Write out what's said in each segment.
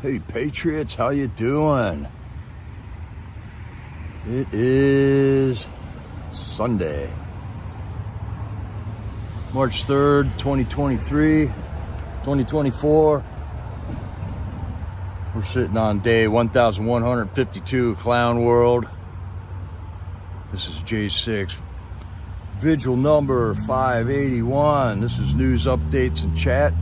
Hey Patriots, how you doing? It is Sunday, March 3rd, 2024. We're sitting on day 1152 of Clown World. This is J6 Vigil number 581. This is news updates and chat.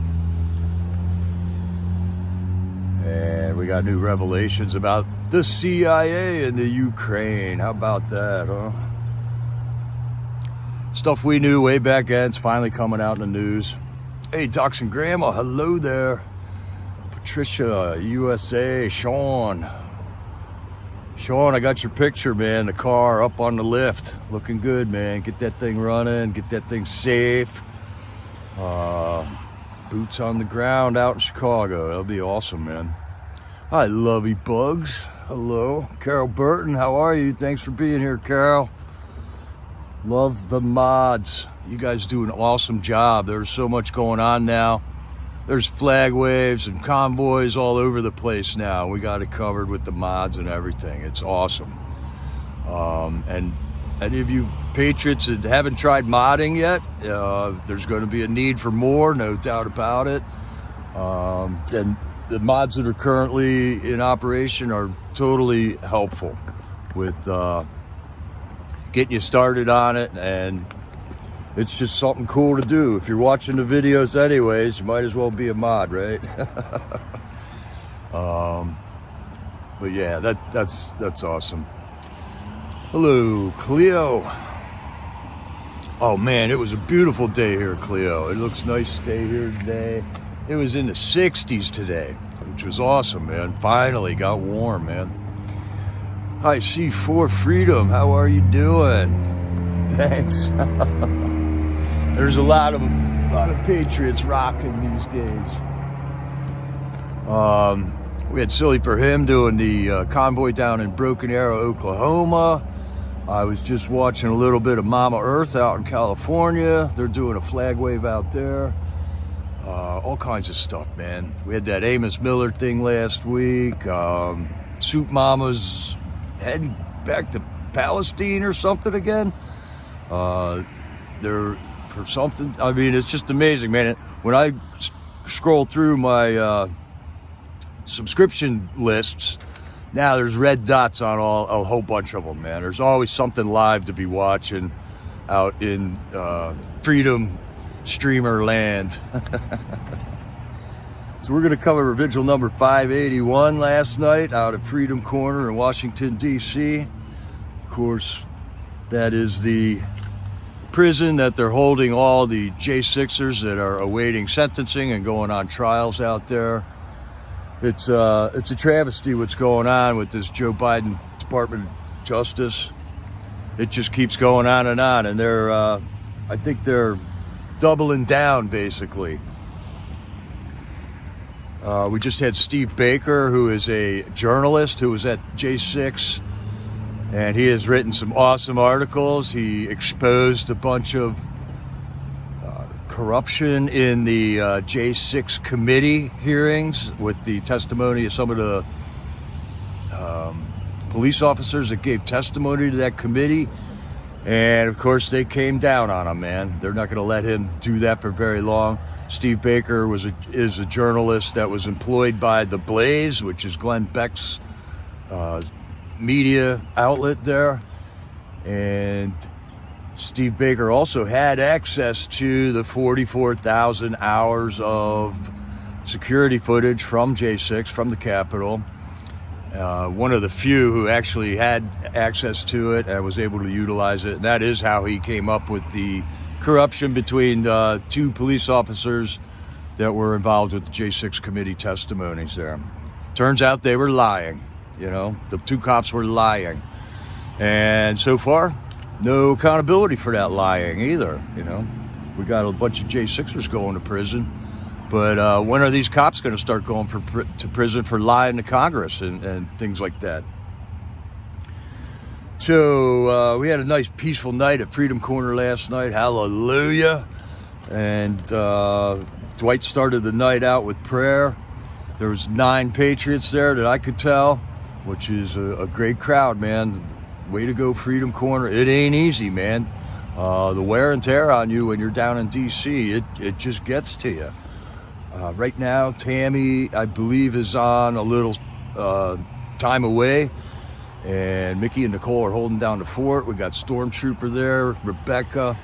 And we got new revelations about the CIA and the Ukraine. How about that, huh? Stuff we knew way back then, it's finally coming out in the news. Hey, Docs and Grandma, hello there. Patricia, USA, Sean, I got your picture, man. The car up on the lift. Looking good, man. Get that thing running. Get that thing safe. Boots on the ground out in Chicago. That'll be awesome, man. Hi, Lovey Bugs. Hello. Carol Burton, how are you? Thanks for being here, Carol. Love the mods. You guys do an awesome job. There's so much going on now. There's flag waves and convoys all over the place now. We got it covered with the mods and everything. It's awesome. And any of you Patriots that haven't tried modding yet, there's going to be a need for more, no doubt about it. And the mods that are currently in operation are totally helpful with getting you started on it, and it's just something cool to do. If you're watching the videos anyways, you might as well be a mod, right? But yeah, that's awesome. Hello, Cleo. Oh man, it was a beautiful day here, Cleo. It looks nice to stay here today. It was in the 60s today, which was awesome, man. Finally got warm, man. Hi, C4 Freedom. How are you doing? Thanks. There's a lot of Patriots rocking these days. We had Silly for Him doing the convoy down in Broken Arrow, Oklahoma. I was just watching a little bit of Mama Earth out in California. They're doing a flag wave out there. All kinds of stuff, man. We had that Amos Miller thing last week. Soup Mama's heading back to Palestine or something again. They're for something. I mean, it's just amazing, man. When I scroll through my subscription lists, now there's red dots on a whole bunch of them, man. There's always something live to be watching out in Freedom Streamer land. So we're going to cover Vigil number 581 last night out at Freedom Corner in Washington, D.C. Of course, that is the prison that they're holding all the J6ers that are awaiting sentencing and going on trials out there. It's a travesty what's going on with this Joe Biden Department of Justice. It just keeps going on, and they're I think they're doubling down, basically. We just had Steve Baker, who is a journalist who was at J6, and he has written some awesome articles. He exposed a bunch of corruption in the J6 committee hearings with the testimony of some of the police officers that gave testimony to that committee. And of course, they came down on him, man. They're not going to let him do that for very long. Steve Baker is a journalist that was employed by The Blaze, which is Glenn Beck's media outlet there. And Steve Baker also had access to the 44,000 hours of security footage from J6, from the Capitol. One of the few who actually had access to it and was able to utilize it. And that is how he came up with the corruption between two police officers that were involved with the J6 committee testimonies there. Turns out they were lying, you know, the two cops were lying. And so far, no accountability for that lying either, you know. We got a bunch of J6ers going to prison. But when are these cops going to start going to prison for lying to Congress and things like that? So we had a nice peaceful night at Freedom Corner last night. Hallelujah. And Dwight started the night out with prayer. There was 9 Patriots there that I could tell, which is a great crowd, man. Way to go, Freedom Corner. It ain't easy, man. The wear and tear on you when you're down in D.C., it just gets to you. Right now, Tammy, I believe, is on a little time away, and Mickey and Nicole are holding down the fort. We got Stormtrooper there, Rebecca,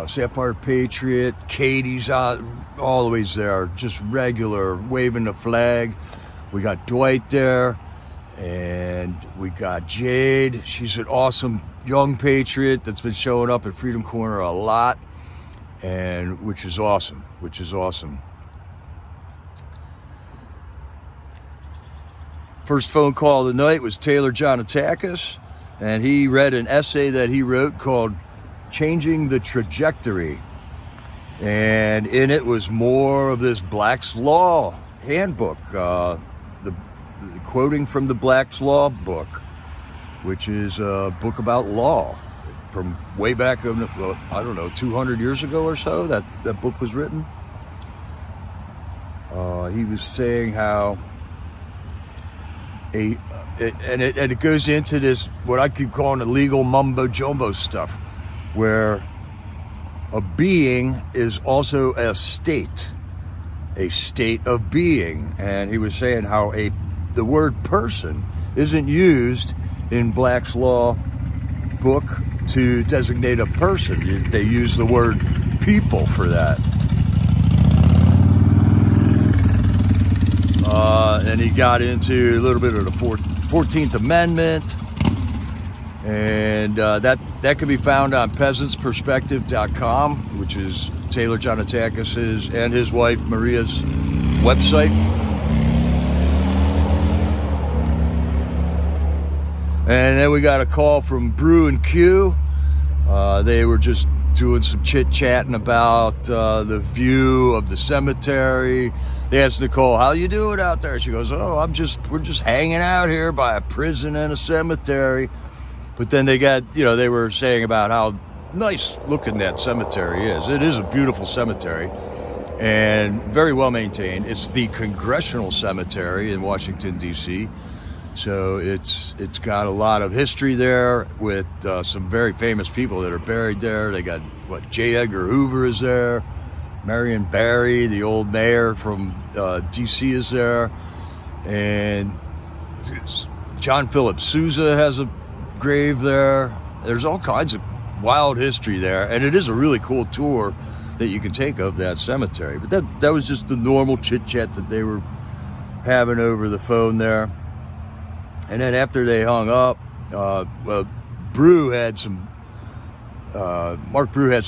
Sapphire Patriot, Katie's always there, just regular, waving the flag. We got Dwight there, and we got Jade. She's an awesome young Patriot that's been showing up at Freedom Corner a lot, and which is awesome. First phone call of the night was Taylor Jonatakis, and he read an essay that he wrote called Changing the Trajectory. And in it was more of this Black's Law handbook, the quoting from the Black's Law book, which is a book about law from way back, I don't know, 200 years ago or so, that book was written. He was saying how it goes into this, what I keep calling illegal mumbo jumbo stuff, where a being is also a state of being. And he was saying how the word person isn't used in Black's Law book to designate a person. They use the word people for that. And he got into a little bit of the 14th Amendment, and that can be found on peasantsperspective.com, which is Taylor Jonatakis' and his wife Maria's website. And then we got a call from Brew and Q. They were just doing some chit-chatting about the view of the cemetery. They asked Nicole, how you doing out there? She goes, we're just hanging out here by a prison and a cemetery. But then they were saying about how nice looking that cemetery is. It is a beautiful cemetery and very well maintained. It's the Congressional Cemetery in Washington, D.C., so it's got a lot of history there with some very famous people that are buried there. They got, J. Edgar Hoover is there. Marion Barry, the old mayor from D.C., is there. And John Philip Sousa has a grave there. There's all kinds of wild history there. And it is a really cool tour that you can take of that cemetery. But that was just the normal chit-chat that they were having over the phone there. And then after they hung up, Mark Brew had some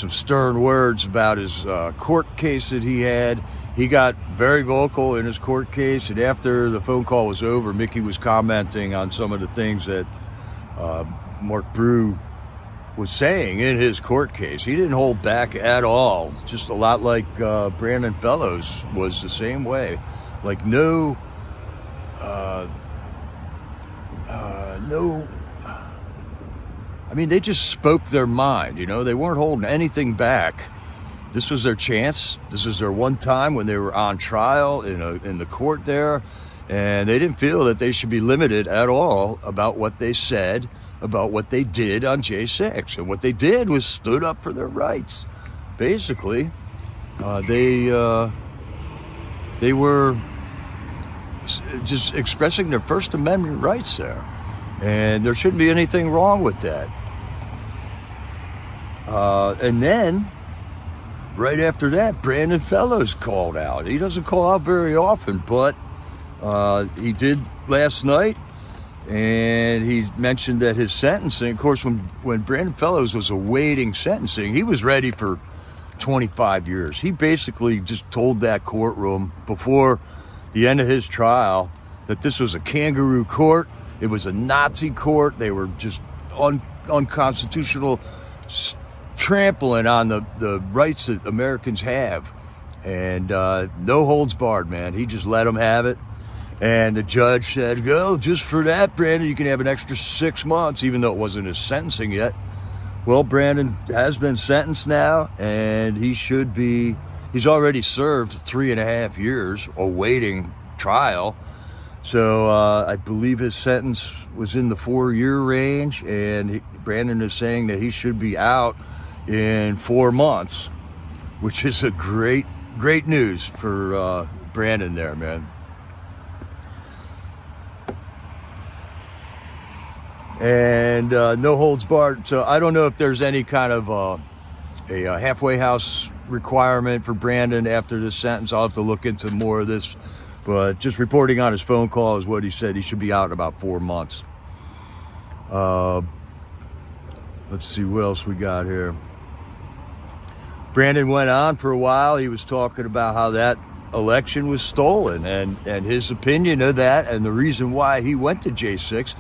stern words about his court case that he had. He got very vocal in his court case, and after the phone call was over, Mickey was commenting on some of the things that Mark Brew was saying in his court case. He didn't hold back at all, just a lot like Brandon Fellows was the same way. Like no, I mean, they just spoke their mind, they weren't holding anything back. This was their chance. This was their one time when they were on trial in the court there, and they didn't feel that they should be limited at all about what they said, about what they did on J6. And what they did was stood up for their rights. Basically, they were just expressing their First Amendment rights there. And there shouldn't be anything wrong with that. And then, right after that, Brandon Fellows called out. He doesn't call out very often, but he did last night. And he mentioned that his sentencing, of course, when Brandon Fellows was awaiting sentencing, he was ready for 25 years. He basically just told that courtroom before the end of his trial that this was a kangaroo court. It was a Nazi court. They were just unconstitutional, trampling on the rights that Americans have. And no holds barred, man. He just let them have it. And the judge said, just for that, Brandon, you can have an extra 6 months, even though it wasn't his sentencing yet. Well, Brandon has been sentenced now, and he should be He's already served 3.5 years awaiting trial. So I believe his sentence was in the 4-year range, and Brandon is saying that he should be out in 4 months, which is a great news for Brandon there, man. And no holds barred. So I don't know if there's any kind of a halfway house requirement for Brandon after this sentence. I'll have to look into more of this. But just reporting on his phone call is what he said. He should be out in about 4 months. Let's see what else we got here. Brandon went on for a while. He was talking about how that election was stolen and his opinion of that, and the reason why he went to J6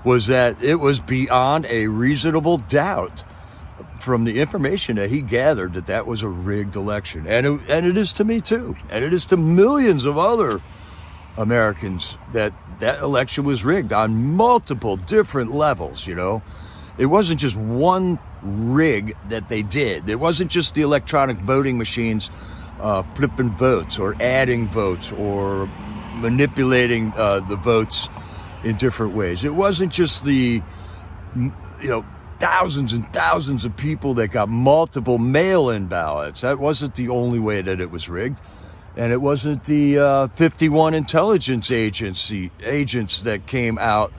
was that it was beyond a reasonable doubt from the information that he gathered that was a rigged election. And it is to me too. And it is to millions of other Americans that election was rigged on multiple different levels, you know. It wasn't just one rig that they did. It wasn't just the electronic voting machines flipping votes or adding votes or manipulating the votes in different ways. It wasn't just the, thousands and thousands of people that got multiple mail-in ballots. That wasn't the only way that it was rigged. And it wasn't the 51 intelligence agents that came out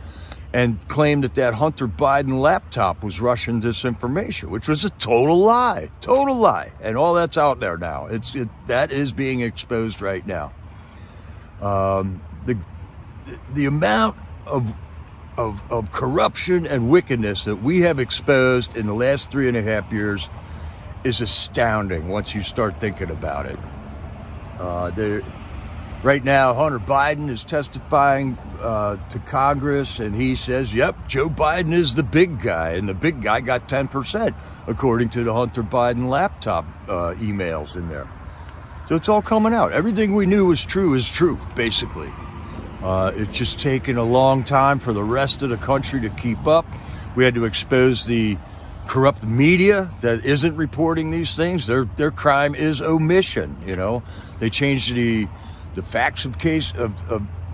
and claimed that Hunter Biden laptop was Russian disinformation, which was a total lie. And all that's out there now. That is being exposed right now. The amount of corruption and wickedness that we have exposed in the last 3.5 years is astounding once you start thinking about it. Right now, Hunter Biden is testifying to Congress, and he says, yep, Joe Biden is the big guy, and the big guy got 10%, according to the Hunter Biden laptop emails in there. So it's all coming out. Everything we knew was true, basically. It's just taken a long time for the rest of the country to keep up. We had to expose the corrupt media that isn't reporting these things. Their crime is omission, you know. They changed the facts of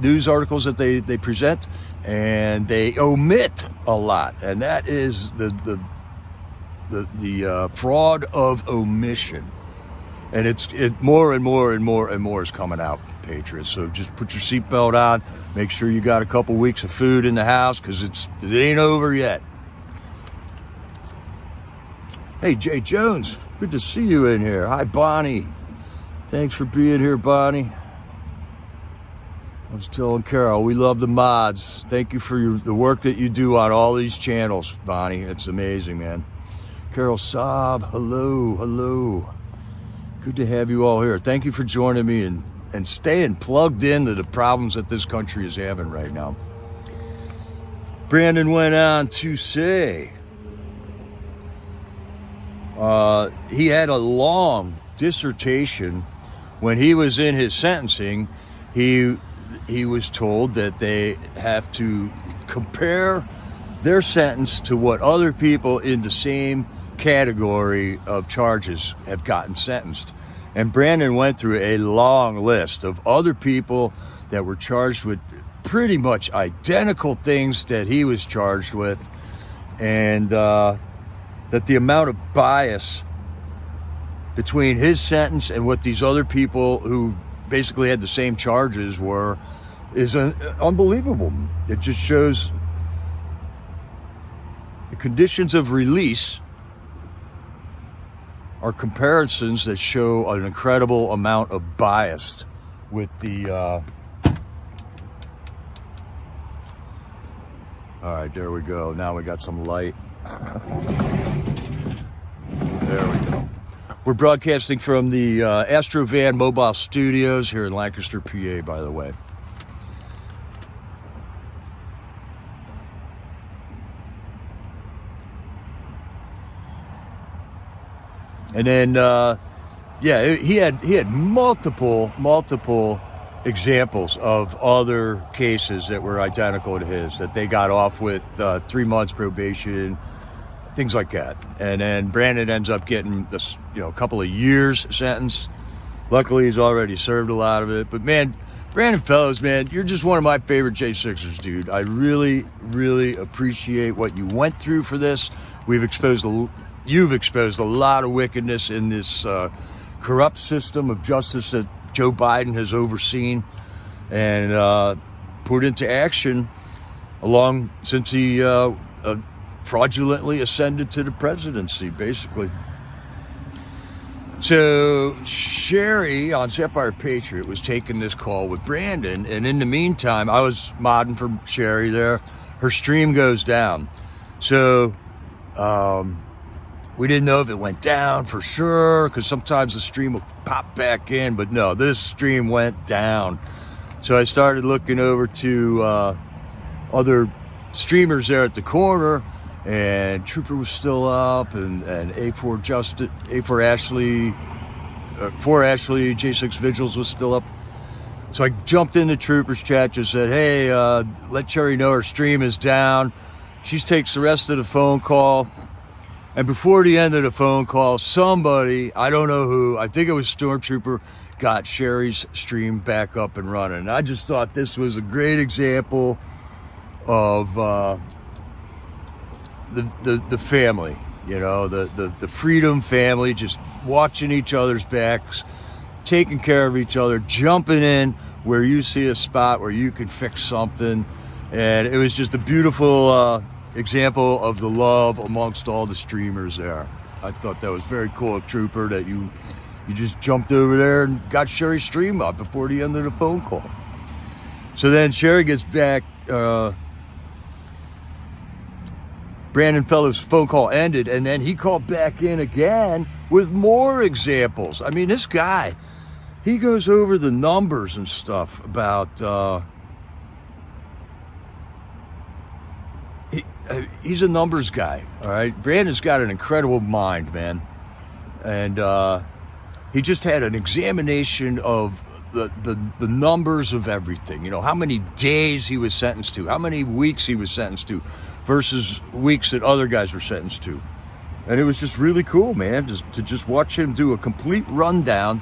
news articles that they present, and they omit a lot. And that is the fraud of omission. And it more and more is coming out, Patriots. So just put your seatbelt on. Make sure you got a couple weeks of food in the house, because it ain't over yet. Hey, Jay Jones, good to see you in here. Hi, Bonnie. Thanks for being here, Bonnie. I was telling Carol, we love the mods. Thank you for the work that you do on all these channels, Bonnie. It's amazing, man. Carol Saab, hello. Good to have you all here. Thank you for joining me and staying plugged into the problems that this country is having right now. Brandon went on to say he had a long dissertation. When he was in his sentencing, he was told that they have to compare their sentence to what other people in the same category of charges have gotten sentenced. And Brandon went through a long list of other people that were charged with pretty much identical things that he was charged with, and that the amount of bias between his sentence and what these other people who basically had the same charges is unbelievable. It just shows the conditions of release are comparisons that show an incredible amount of bias with the all right, there we go. Now we got some light. There we go. We're broadcasting from the Astrovan Mobile Studios here in Lancaster, PA, by the way. And then, he had multiple examples of other cases that were identical to his, that they got off with 3 months probation, things like that. And then Brandon ends up getting this, a couple of years sentence. Luckily, he's already served a lot of it. But man, Brandon Fellows, man, you're just one of my favorite J6ers, dude. I really, really appreciate what you went through for this. You've exposed a lot of wickedness in this corrupt system of justice that Joe Biden has overseen and put into action since he fraudulently ascended to the presidency, basically. So Sherry on Sapphire Patriot was taking this call with Brandon, and in the meantime, I was modding for Sherry there. Her stream goes down. So we didn't know if it went down for sure, because sometimes the stream will pop back in, but no, this stream went down. So I started looking over to other streamers there at the corner, and Trooper was still up, and A4 Ashley, 4 Ashley, J6 Vigils was still up. So I jumped into Trooper's chat, just said, hey, let Sherry know her stream is down. She takes the rest of the phone call. And before the end of the phone call, somebody, I don't know who, I think it was Stormtrooper, got Sherry's stream back up and running. And I just thought this was a great example of the family, you know, the Freedom family, just watching each other's backs, taking care of each other, jumping in where you see a spot where you can fix something. And it was just a beautiful example of the love amongst all the streamers there. I thought that was very cool, Trooper, that you just jumped over there and got Sherry's stream up before the end of the phone call. So then Sherry gets back, Brandon Fellows' phone call ended, and then he called back in again with more examples. I mean, this guy, he goes over the numbers and stuff about, he's a numbers guy, all right? Brandon's got an incredible mind, man. And he just had an examination of the numbers of everything. You know, how many days he was sentenced to, how many weeks he was sentenced to versus weeks that other guys were sentenced to. And it was just really cool, man, to just watch him do a complete rundown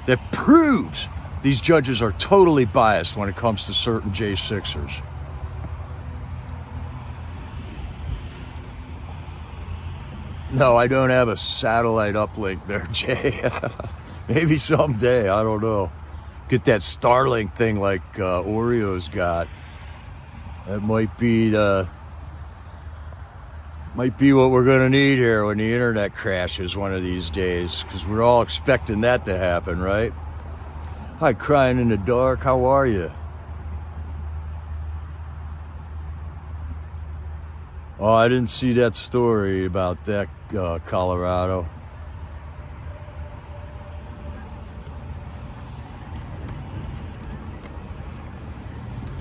that proves these judges are totally biased when it comes to certain J6ers. No, I don't have a satellite uplink there, Jay. Maybe someday, I don't know. Get that Starlink thing like Oreo's got. That might be what we're gonna need here when the internet crashes one of these days, because we're all expecting that to happen, right? Hi, Crying in the Dark, how are you? Oh, I didn't see that story about that, Colorado.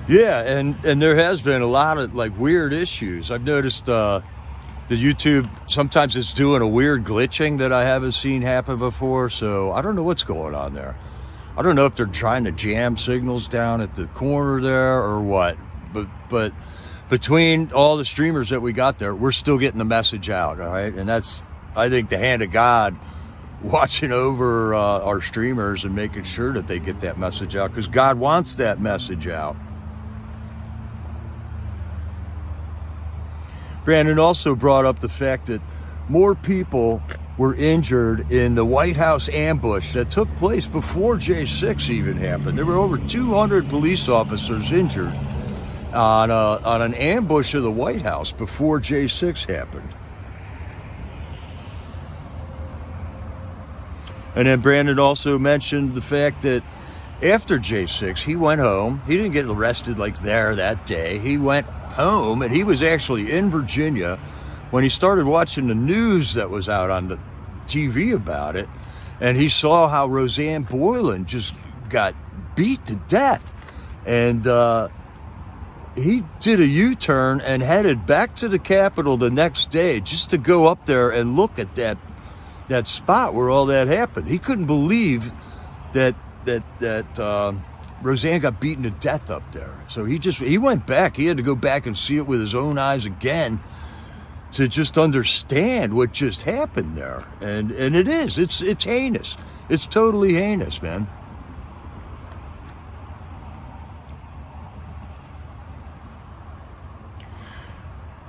Yeah, and there has been a lot of like weird issues. I've noticed the YouTube, sometimes it's doing a weird glitching that I haven't seen happen before, so I don't know what's going on there. I don't know if they're trying to jam signals down at the corner there or what, but between all the streamers that we got there, we're still getting the message out, all right? And that's, I think, the hand of God watching over our streamers and making sure that they get that message out, because God wants that message out. Brandon also brought up the fact that more people were injured in the White House ambush that took place before J6 even happened. There were over 200 police officers injured on an ambush of the White House before J6 happened. And then Brandon also mentioned the fact that after J6, he went home. He didn't get arrested like there that day. He went home, and he was actually in Virginia when he started watching the news that was out on the TV about it, and he saw how Rosanne Boyland just got beat to death. And he did a U-turn and headed back to the Capitol the next day just to go up there and look at that spot where all that happened. He couldn't believe that Rosanne got beaten to death up there. So he went back. He had to go back and see it with his own eyes again. to just understand what just happened there. And it is. It's heinous. It's totally heinous, man.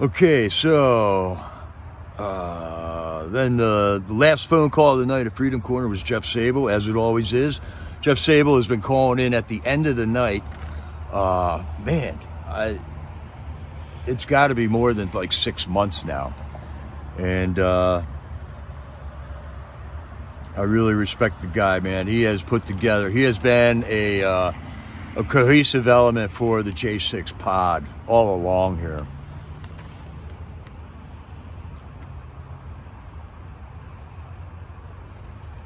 Okay, so then the last phone call of the night at Freedom Corner was Jeff Sable, as it always is. Jeff Sable has been calling in at the end of the night. Man, it's got to be more than like 6 months now. And I really respect the guy, man. He has been a cohesive element for the J6 pod all along here.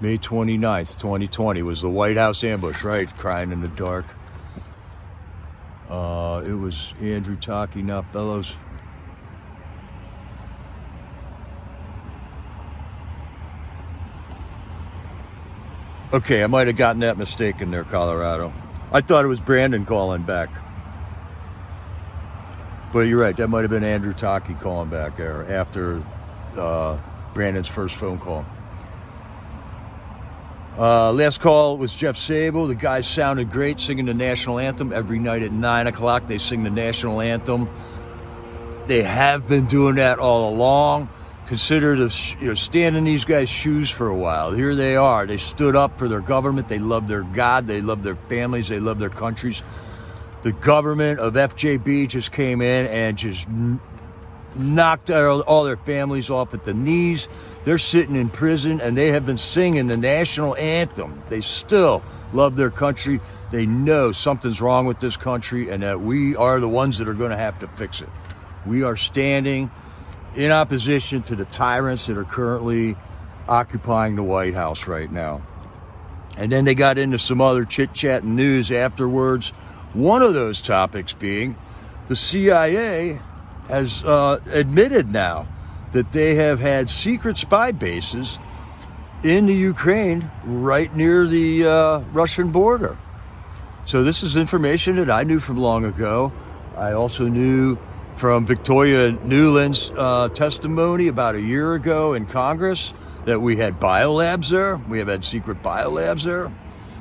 May 29th, 2020 was the White House ambush, right? Crying in the dark. It was Andrew Taki, not Bellows. Okay, I might have gotten that mistaken there, Colorado. I thought it was Brandon calling back. But you're right, that might have been Andrew Taki calling back there after Brandon's first phone call. Last call was Jeff Sable. The guys sounded great singing the national anthem every night at 9 o'clock. They sing the national anthem. They have been doing that all along. Consider stand in these guys' shoes for a while. Here they are. They stood up for their government. They love their God. They love their families. They love their countries. The government of FJB just came in and just knocked all their families off at the knees. They're sitting in prison, and they have been singing the national anthem. They still love their country. They know something's wrong with this country and that we are the ones that are going to have to fix it. We are standing in opposition to the tyrants that are currently occupying the White House right now. And then they got into some other chit-chat and news afterwards. One of those topics being the CIA has admitted now that they have had secret spy bases in the Ukraine right near the Russian border. So this is information that I knew from long ago. I also knew from Victoria Nuland's testimony about a year ago in Congress that we had biolabs there. We have had secret biolabs there.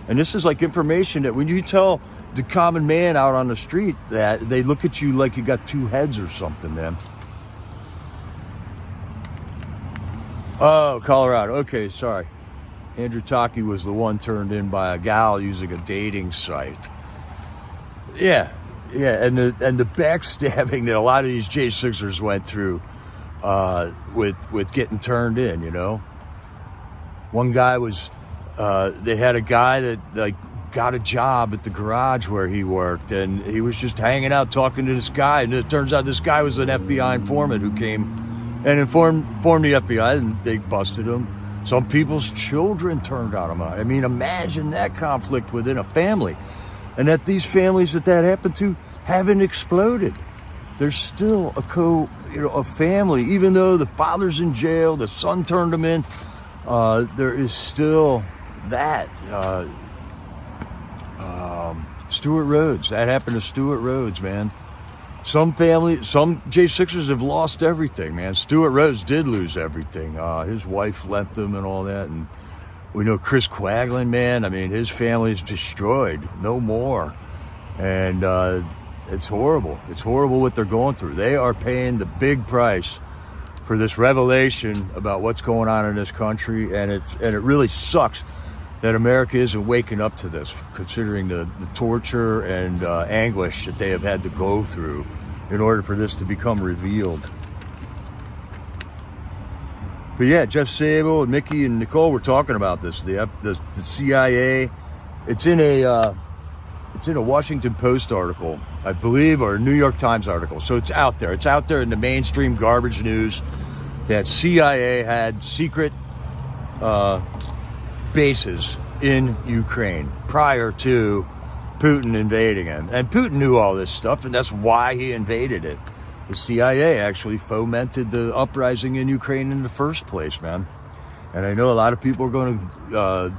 And this is like information that when you tell the common man out on the street that, they look at you like you got two heads or something, man. Oh, Colorado. Okay, sorry. Andrew Taki was the one turned in by a gal using a dating site. Yeah, and the backstabbing that a lot of these J6ers went through with getting turned in, you know. One guy was, they had a guy that like got a job at the garage where he worked, and he was just hanging out talking to this guy, and it turns out this guy was an FBI informant who came and informed the FBI, and they busted him. Some people's children turned on him. I mean, imagine that conflict within a family. And that these families that happened to haven't exploded. There's still a family, even though the father's in jail, the son turned him in, there is still that. Stuart Rhodes, that happened to Stuart Rhodes, man. Some J6ers have lost everything, man. Stuart Rhodes did lose everything. His wife left him and all that. And we know Chris Quagland, man. I mean, his family's destroyed. No more. And it's horrible. It's horrible what they're going through. They are paying the big price for this revelation about what's going on in this country. And it really sucks that America isn't waking up to this, considering the torture and anguish that they have had to go through in order for this to become revealed. But yeah, Jeff Sable and Mickey and Nicole were talking about this. The CIA, it's in a Washington Post article, I believe, or a New York Times article. So it's out there. It's out there in the mainstream garbage news that CIA had secret bases in Ukraine prior to Putin invading it. And Putin knew all this stuff, and that's why he invaded it. The CIA actually fomented the uprising in Ukraine in the first place, man. And I know a lot of people are going to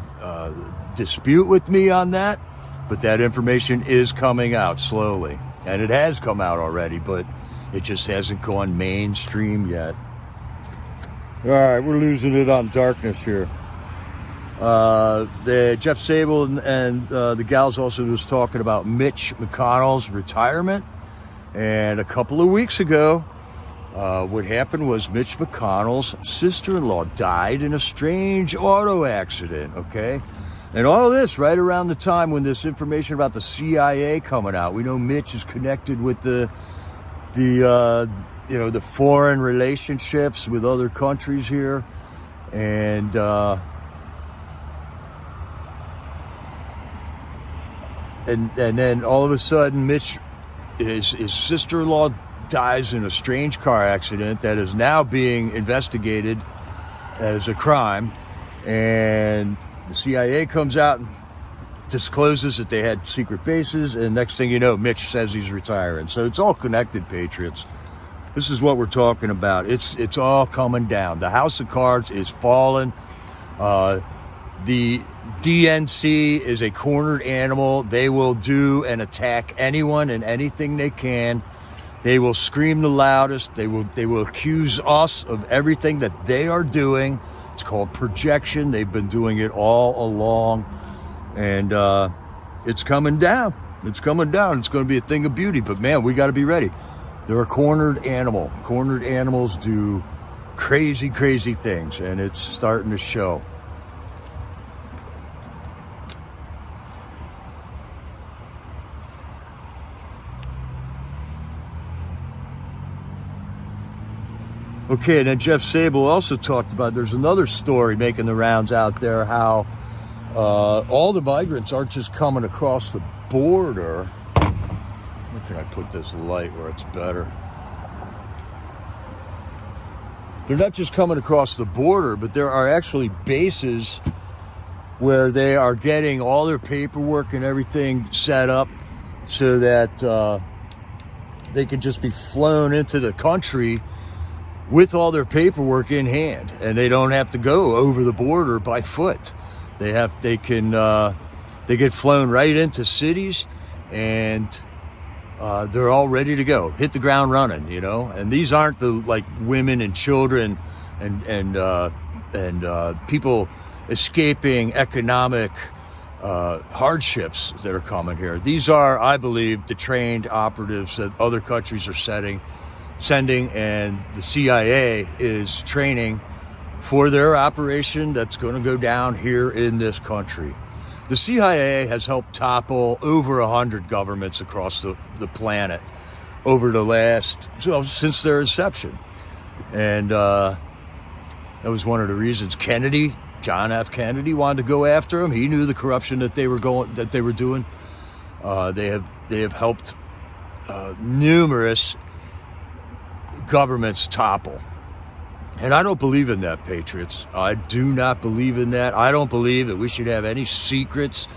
dispute with me on that, but that information is coming out slowly. And it has come out already, but It just hasn't gone mainstream yet. All right, we're losing it on darkness here. The Jeff Sable and the gals also was talking about Mitch McConnell's retirement. And a couple of weeks ago, what happened was Mitch McConnell's sister-in-law died in a strange auto accident, okay? And all this right around the time when this information about the CIA coming out. We know Mitch is connected with the foreign relationships with other countries here. And then all of a sudden, his sister-in-law dies in a strange car accident that is now being investigated as a crime. And the CIA comes out and discloses that they had secret bases. And next thing you know, Mitch says he's retiring. So it's all connected, Patriots. This is what we're talking about. It's all coming down. The house of cards is falling. The DNC is a cornered animal. They will do and attack anyone and anything they can. They will scream the loudest. They will accuse us of everything that they are doing. It's called projection. They've been doing it all along. And it's coming down. It's coming down. It's going to be a thing of beauty. But man, we got to be ready. They're a cornered animal. Cornered animals do crazy, crazy things. And it's starting to show. Okay, and then Jeff Sable also talked about, there's another story making the rounds out there, how all the migrants aren't just coming across the border. Where can I put this light where it's better? They're not just coming across the border, but there are actually bases where they are getting all their paperwork and everything set up so that they can just be flown into the country with all their paperwork in hand, and they don't have to go over the border by foot. They get flown right into cities, and they're all ready to go, hit the ground running, you know. And these aren't the like women and children and people escaping economic hardships that are coming here. These are, I believe, the trained operatives that other countries are sending, and the CIA is training for their operation that's going to go down here in this country. The CIA has helped topple over 100 governments across the planet over the since their inception. And that was one of the reasons John F. Kennedy wanted to go after him. He knew the corruption that they were doing. They have helped numerous governments topple. And I don't believe in that, Patriots. I do not believe in that. I don't believe that we should have any secrets.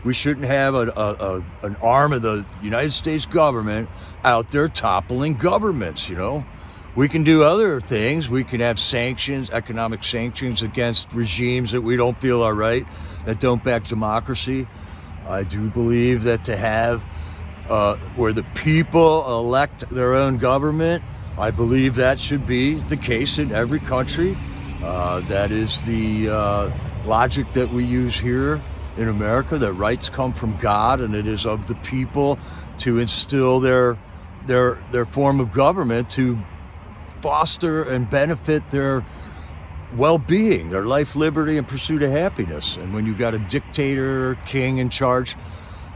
We shouldn't have an arm of the United States government out there toppling governments, you know. We can do other things. We can have sanctions, economic sanctions against regimes that we don't feel are right, that don't back democracy. I do believe that to have where the people elect their own government, I believe that should be the case in every country. That is the logic that we use here in America, that rights come from God, and it is of the people to instill their form of government to foster and benefit their well-being, their life, liberty, and pursuit of happiness. And when you've got a dictator, king in charge,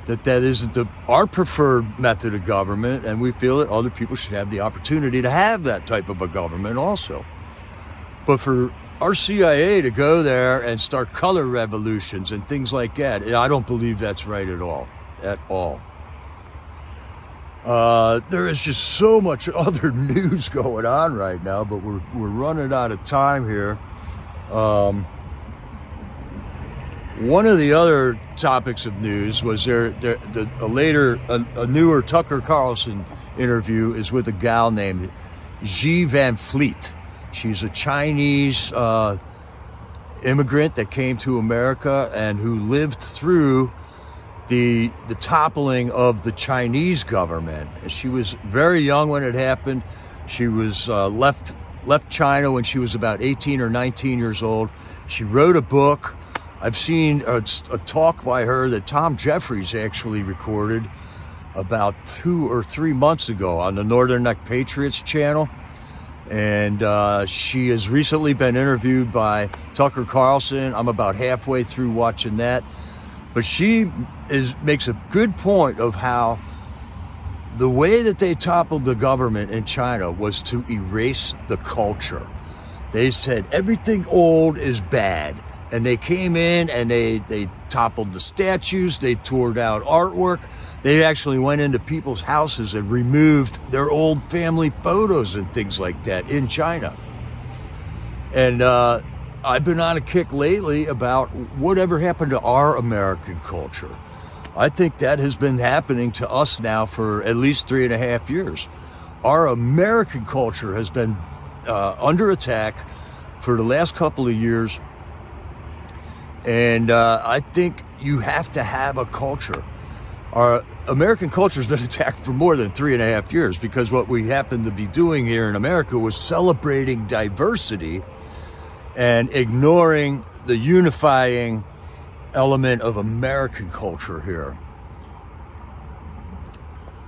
that isn't our preferred method of government, and we feel that other people should have the opportunity to have that type of a government also. But for our CIA to go there and start color revolutions and things like that, I don't believe that's right at all. There is just so much other news going on right now, but we're running out of time here. One of the other topics of news was a newer Tucker Carlson interview is with a gal named Xi Van Fleet. She's a Chinese immigrant that came to America and who lived through the toppling of the Chinese government. She was very young when it happened. She was left China when she was about 18 or 19 years old. She wrote a book. I've seen a talk by her that Tom Jeffries actually recorded about 2 or 3 months ago on the Northern Neck Patriots channel. And she has recently been interviewed by Tucker Carlson. I'm about halfway through watching that. But she makes a good point of how the way that they toppled the government in China was to erase the culture. They said everything old is bad. And they came in and they toppled the statues, they tore down artwork. They actually went into people's houses and removed their old family photos and things like that in China. And I've been on a kick lately about whatever happened to our American culture. I think that has been happening to us now for at least 3.5 years. Our American culture has been under attack for the last couple of years. And I think you have to have a culture. Our American culture has been attacked for more than 3.5 years because what we happen to be doing here in America was celebrating diversity and ignoring the unifying element of American culture here.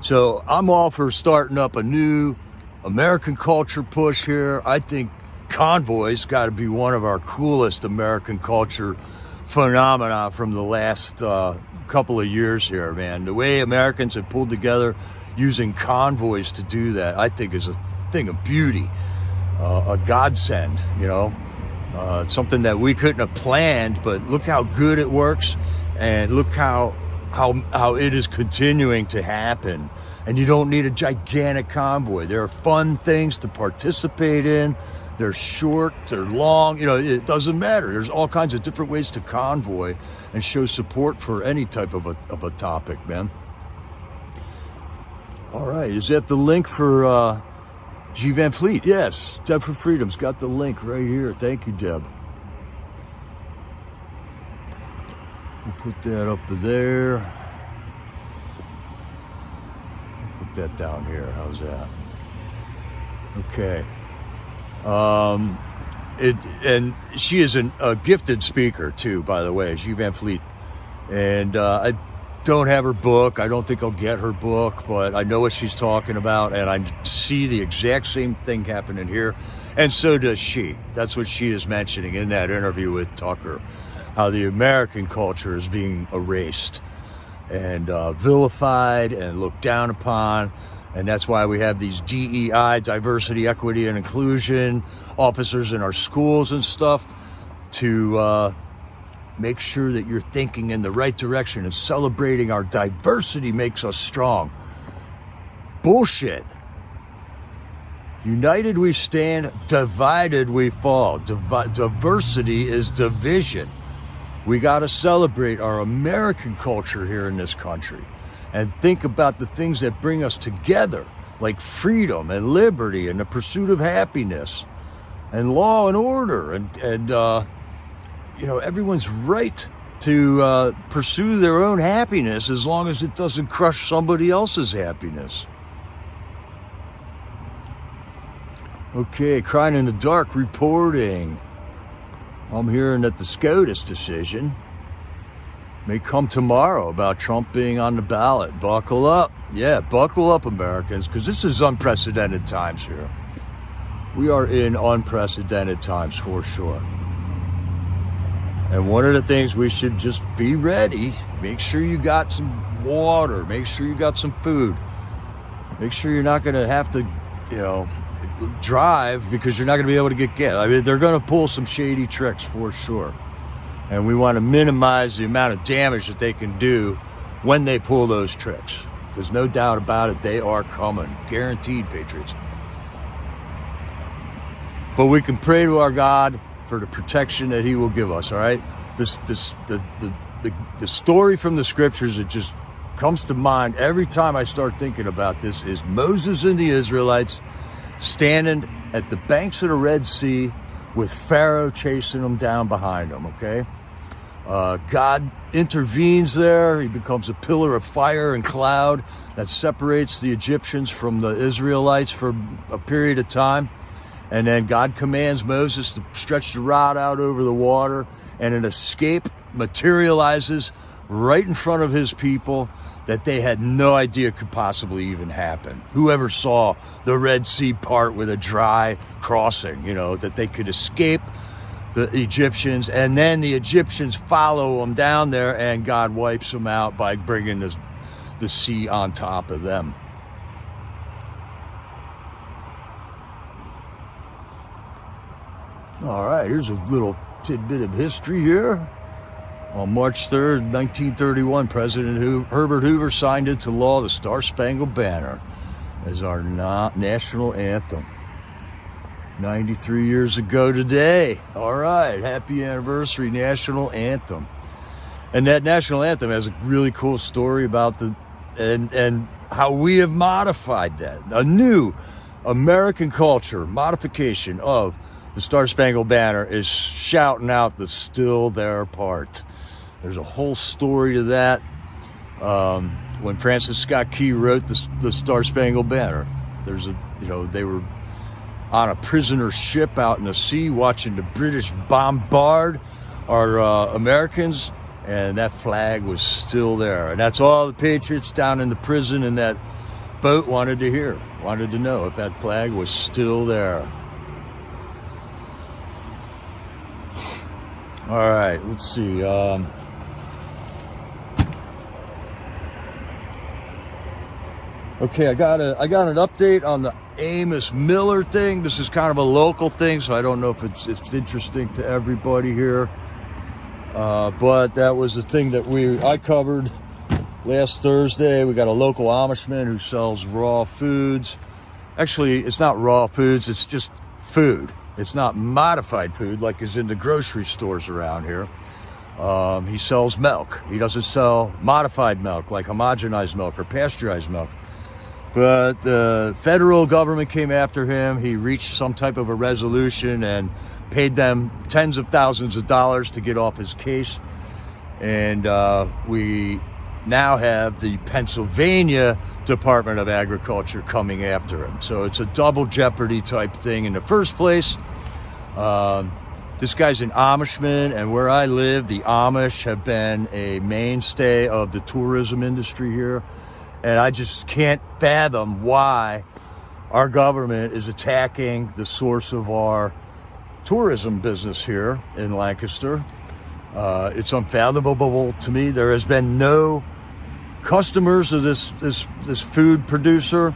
So I'm all for starting up a new American culture push here. I think Convoy's got to be one of our coolest American culture phenomena from the last couple of years here, man. The way Americans have pulled together using convoys to do that, I think is a thing of beauty, a godsend, you know. Something that we couldn't have planned, but look how good it works, and look how it is continuing to happen. And you don't need a gigantic convoy. There are fun things to participate in. They're short, they're long, you know, it doesn't matter. There's all kinds of different ways to convoy and show support for any type of a topic, man. All right, is that the link for G. Van Fleet? Yes, Deb for Freedom's got the link right here. Thank you, Deb. We'll put that up there. Put that down here. How's that? Okay. And she is a gifted speaker too, by the way, G. Van Fleet. And I don't have her book. I don't think I'll get her book, but I know what she's talking about, and I see the exact same thing happening here. And so does she. That's what she is mentioning in that interview with Tucker, how the American culture is being erased and vilified and looked down upon. And that's why we have these DEI, diversity, equity, and inclusion officers in our schools and stuff to make sure that you're thinking in the right direction and celebrating our diversity makes us strong. Bullshit. United we stand, divided we fall. Diversity is division. We got to celebrate our American culture here in this country and think about the things that bring us together, like freedom and liberty and the pursuit of happiness and law and order. And you know, everyone's right to pursue their own happiness as long as it doesn't crush somebody else's happiness. Okay, Crying in the Dark reporting. I'm hearing that the SCOTUS decision may come tomorrow about Trump being on the ballot. Buckle up. Yeah, buckle up, Americans, because this is unprecedented times here. We are in unprecedented times for sure. And one of the things we should just be ready, make sure you got some water, make sure you got some food, make sure you're not going to have to, you know, drive because you're not going to be able to get gas. I mean, they're going to pull some shady tricks for sure. And we want to minimize the amount of damage that they can do when they pull those tricks. There's no doubt about it, they are coming. Guaranteed, Patriots. But we can pray to our God for the protection that he will give us, all right? The story from the scriptures that just comes to mind every time I start thinking about this is Moses and the Israelites standing at the banks of the Red Sea with Pharaoh chasing them down behind them, okay? God intervenes there. He becomes a pillar of fire and cloud that separates the Egyptians from the Israelites for a period of time. And then God commands Moses to stretch the rod out over the water, and an escape materializes right in front of his people that they had no idea could possibly even happen. Whoever saw the Red Sea part with a dry crossing, that they could escape the Egyptians, and then the Egyptians follow them down there, and God wipes them out by bringing the sea on top of them. All right, here's a little tidbit of history here. On March 3rd, 1931, President Herbert Hoover signed into law the Star-Spangled Banner as our national anthem. 93 years ago today. All right, happy anniversary, national anthem. And that national anthem has a really cool story about and how we have modified that. A new American culture modification of the Star-Spangled Banner is shouting out the still there part. There's a whole story to that. When Francis Scott Key wrote the Star-Spangled Banner, they were on a prisoner ship out in the sea watching the British bombard our Americans, and that flag was still there. And that's all the patriots down in the prison in that boat wanted to know if that flag was still there. All right, let's see. Okay, I got an update on the Amos Miller thing. This is kind of a local thing, so I don't know if it's interesting to everybody here. But that was the thing that I covered last Thursday. We got a local Amishman who sells raw foods. Actually, it's not raw foods, it's just food. It's not modified food like is in the grocery stores around here. He sells milk. He doesn't sell modified milk like homogenized milk or pasteurized milk. But the federal government came after him. He reached some type of a resolution and paid them tens of thousands of dollars to get off his case. And we now have the Pennsylvania Department of Agriculture coming after him. So it's a double jeopardy type thing in the first place. This guy's an Amishman, and where I live, the Amish have been a mainstay of the tourism industry here. And I just can't fathom why our government is attacking the source of our tourism business here in Lancaster. It's unfathomable to me. There has been no customers of this food producer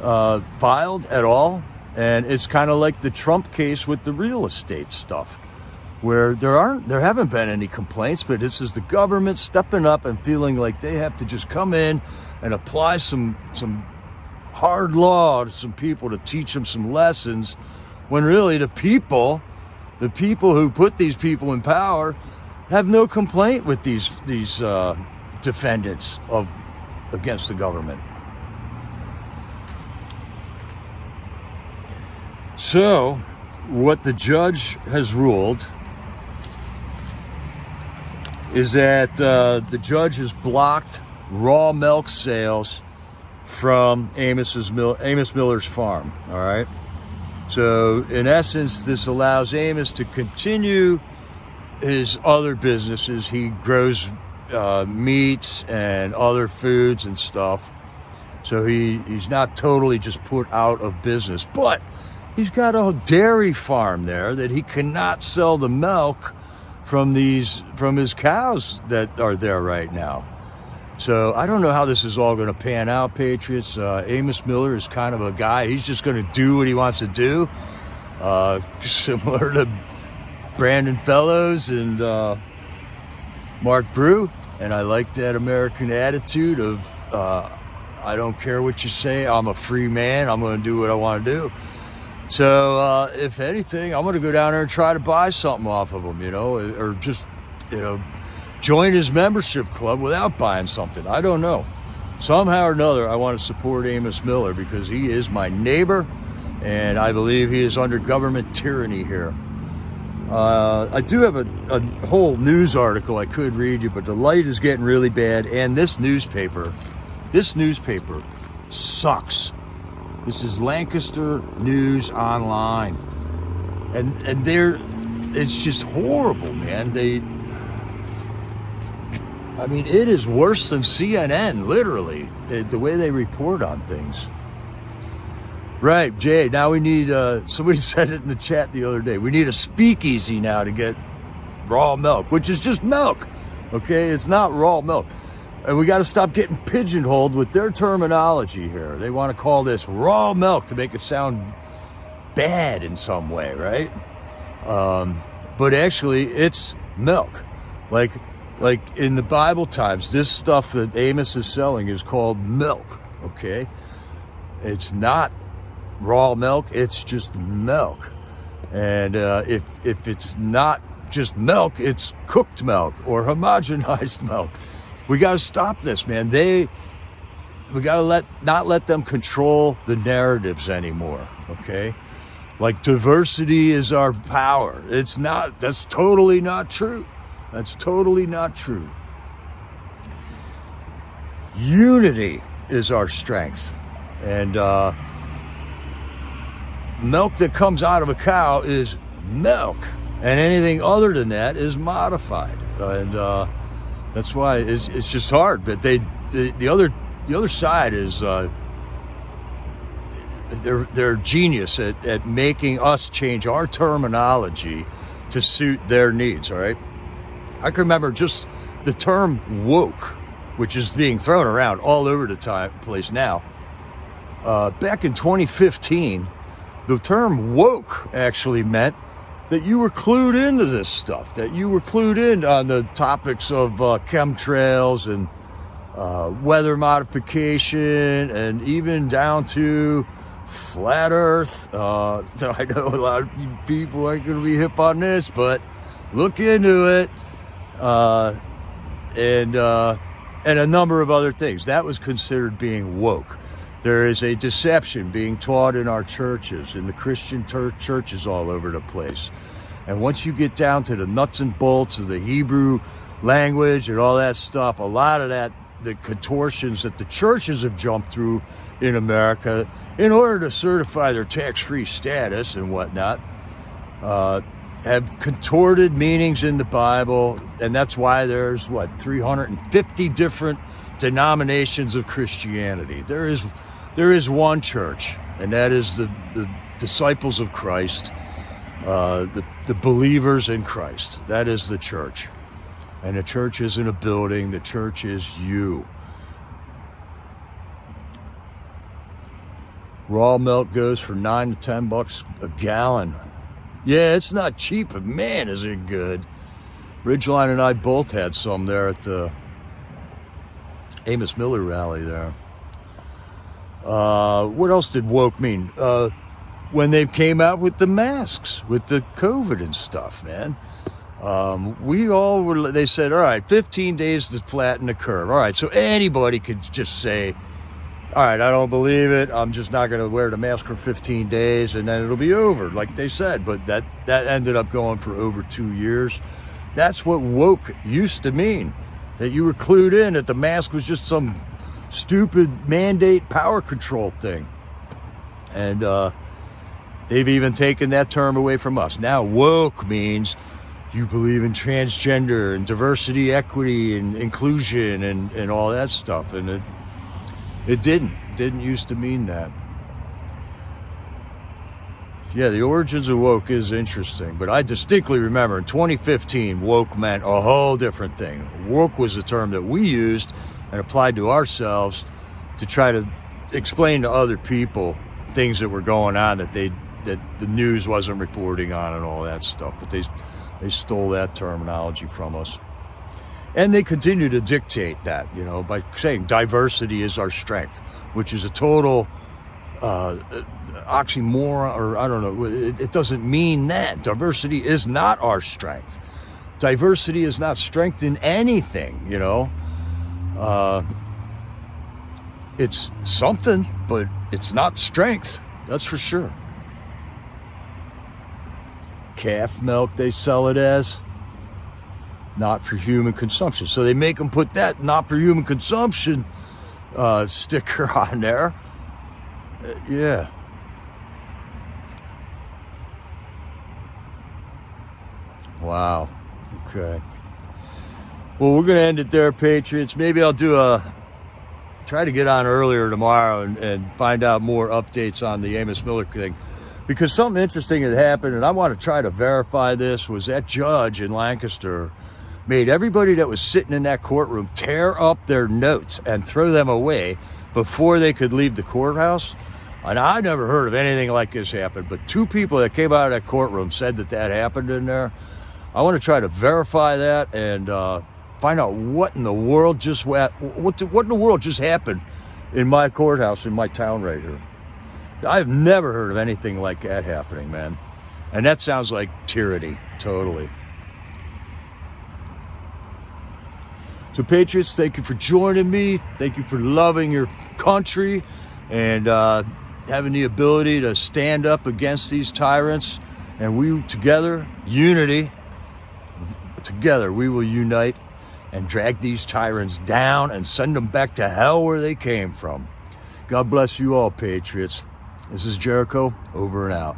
filed at all. And it's kind of like the Trump case with the real estate stuff, where there haven't been any complaints, but this is the government stepping up and feeling like they have to just come in and apply some hard law to some people to teach them some lessons, when really the people who put these people in power have no complaint with these defendants against the government. So, what the judge has ruled is that the judge has blocked raw milk sales from Amos Miller's farm. All right. So, in essence, this allows Amos to continue his other businesses. He grows meats and other foods and stuff. So he's not totally just put out of business, but he's got a dairy farm there that he cannot sell the milk from his cows that are there right now. So I don't know how this is all going to pan out, Patriots. Amos Miller is kind of a guy. He's just going to do what he wants to do, similar to Brandon Fellows and Mark Brew. And I like that American attitude of I don't care what you say. I'm a free man. I'm going to do what I want to do. So if anything, I'm going to go down there and try to buy something off of him, or just, join his membership club without buying something. I don't know. Somehow or another, I want to support Amos Miller because he is my neighbor, and I believe he is under government tyranny here. I do have a whole news article I could read you, but the light is getting really bad, and this newspaper sucks. This is Lancaster News Online, and it's just horrible, man. It is worse than CNN, literally, the way they report on things. Right, Jay, now we need, somebody said it in the chat the other day, we need a speakeasy now to get raw milk, which is just milk, okay? It's not raw milk. And we got to stop getting pigeonholed with their terminology here. They want to call this raw milk to make it sound bad in some way, right? But actually, it's milk. Like in the Bible times, this stuff that Amos is selling is called milk, okay? It's not raw milk, it's just milk. And if it's not just milk, it's cooked milk or homogenized milk. We got to stop this, man. We got to not let them control the narratives anymore, okay? Like diversity is our power. It's not. That's totally not true. That's totally not true. Unity is our strength. And milk that comes out of a cow is milk, and anything other than that is modified, and that's why it's just hard. But the other side is they're genius at making us change our terminology to suit their needs. All right, I can remember just the term woke, which is being thrown around all over the place now. Back in 2015. The term woke actually meant that you were clued into this stuff, that you were clued in on the topics of chemtrails and weather modification, and even down to flat Earth. I know a lot of people aren't going to be hip on this, but look into it. And a number of other things. That was considered being woke. There is a deception being taught in our churches, in the Christian churches all over the place. And once you get down to the nuts and bolts of the Hebrew language and all that stuff, a lot of that, the contortions that the churches have jumped through in America in order to certify their tax-free status and whatnot, have contorted meanings in the Bible. And that's why there's, 350 different denominations of Christianity. There is one church, and that is the disciples of Christ, the believers in Christ. That is the church. And the church isn't a building, the church is you. Raw milk goes for $9 to $10 a gallon. Yeah, it's not cheap, but man, is it good. Ridgeline and I both had some there at the Amos Miller rally there. What else did woke mean? When they came out with the masks, with the COVID and stuff, man. They said, all right, 15 days to flatten the curve. All right, so anybody could just say, all right, I don't believe it. I'm just not going to wear the mask for 15 days, and then it'll be over, like they said. But that ended up going for over 2 years. That's what woke used to mean, that you were clued in that the mask was just some stupid mandate power control thing. And they've even taken that term away from us. Now woke means you believe in transgender and diversity, equity, and inclusion and all that stuff. And it didn't used to mean that. Yeah, the origins of woke is interesting, but I distinctly remember in 2015, woke meant a whole different thing. Woke was a term that we used and applied to ourselves to try to explain to other people things that were going on that the news wasn't reporting on and all that stuff. But they stole that terminology from us. And they continue to dictate that, by saying diversity is our strength, which is a total oxymoron, or I don't know. It doesn't mean that. Diversity is not our strength. Diversity is not strength in anything, It's something, but it's not strength. That's for sure. calf milk they sell it as. Not for human consumption. So they make them put that not for human consumption sticker on there. Yeah. Wow. Okay. Well, we're going to end it there, Patriots. Maybe I'll try to get on earlier tomorrow and find out more updates on the Amos Miller thing. Because something interesting had happened, and I want to try to verify this, was that judge in Lancaster made everybody that was sitting in that courtroom tear up their notes and throw them away before they could leave the courthouse. And I never heard of anything like this happen, but 2 people that came out of that courtroom said that happened in there. I want to try to verify that and find out what in the world just what in the world just happened in my courthouse in my town right here. I've never heard of anything like that happening, man. And that sounds like tyranny, totally. So, Patriots, thank you for joining me. Thank you for loving your country and having the ability to stand up against these tyrants. And we together, unity, together we will unite and drag these tyrants down and send them back to hell where they came from. God bless you all, Patriots. This is Jericho, over and out.